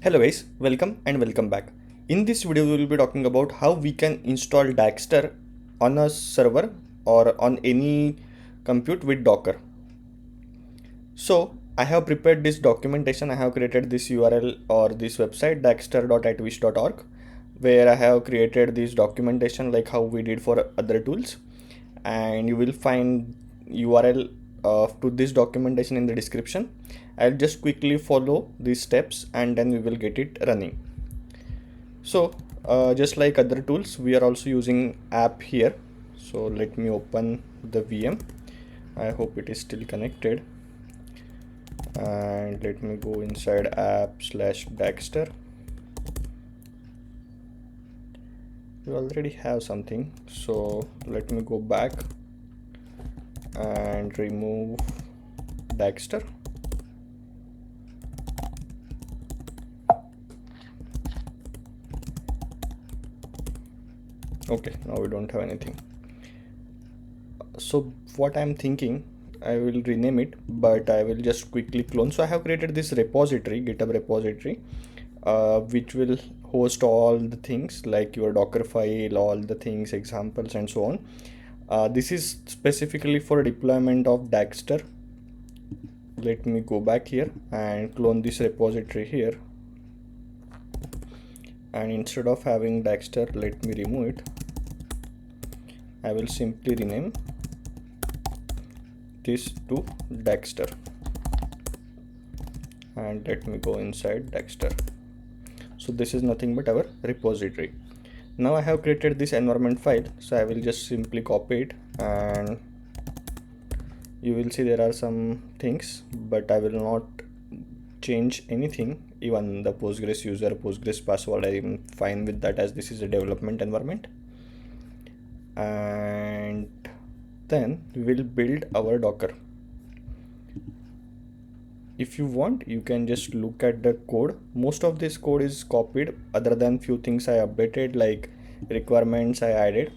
Hello guys, welcome back. In this video we will be talking about how we can install Dagster on a server or on any compute with Docker. So I have prepared this documentation. I have created this URL or this website dagster.atwish.org where I have created this documentation like how we did for other tools, and you will find URL to this documentation in the description. I'll just quickly follow these steps and then we will get it running. So just like other tools, we are also using app here. So let me open the VM. I hope it is still connected, and let me go inside app/Dagster. We already have something, so let me go back and remove Dagster. Okay, now we don't have anything. So what I'm thinking, I will rename it, but I will just quickly clone. So I have created this repository, GitHub repository, which will host all the things like your Docker file, all the things, examples, and so on. This is specifically for deployment of Dagster. Let me go back here and clone this repository here. And instead of having Dagster, let me remove it. I will simply rename this to Dagster, and let me go inside Dagster. So this is nothing but our repository. Now I have created this environment file, so I will just simply copy it, and you will see there are some things, but I will not change anything. Even the Postgres user, Postgres password, I am fine with that as this is a development environment. And then we will build our Docker. If you want, you can just look at the code. Most of this code is copied, other than few things I updated, like requirements I added.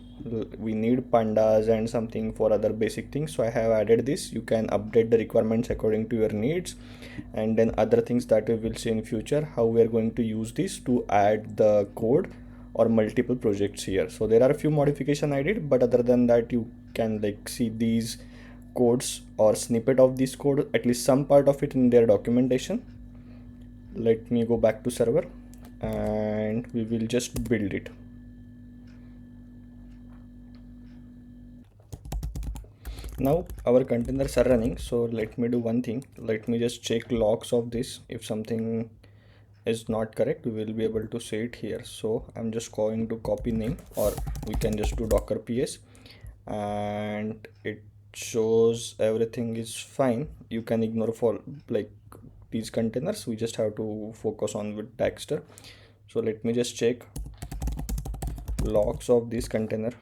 We need pandas and something for other basic things, so I have added this. You can update the requirements according to your needs, and then other things that we will see in future, how we are going to use this to add the code or multiple projects here. So there are a few modifications I did, but other than that, you can like see these codes or snippet of this code, at least some part of it in their documentation. Let me go back to server and we will just build it. Now our containers are running, so let me do one thing. Let me just check logs of this. If something is not correct, we will be able to see it here. So I'm just going to copy name, or we can just do docker ps, and it shows everything is fine. You can ignore for like these containers. We just have to focus on with Dagster. So let me just check logs of this container,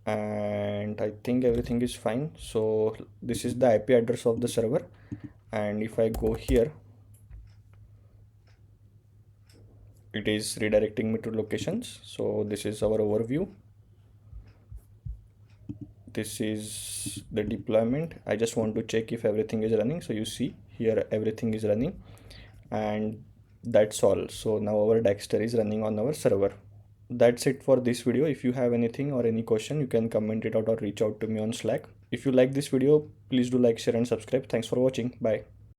and I think everything is fine. So this is the IP address of the server, and if I go here, it is redirecting me to locations. So this is our overview. This is the deployment. I just want to check if everything is running. So you see here everything is running, and that's all. So now our Dagster is running on our server. That's it for this video. If you have anything or any question, you can comment it out or reach out to me on Slack. If you like this video, please do like, share, and subscribe. Thanks for watching. Bye.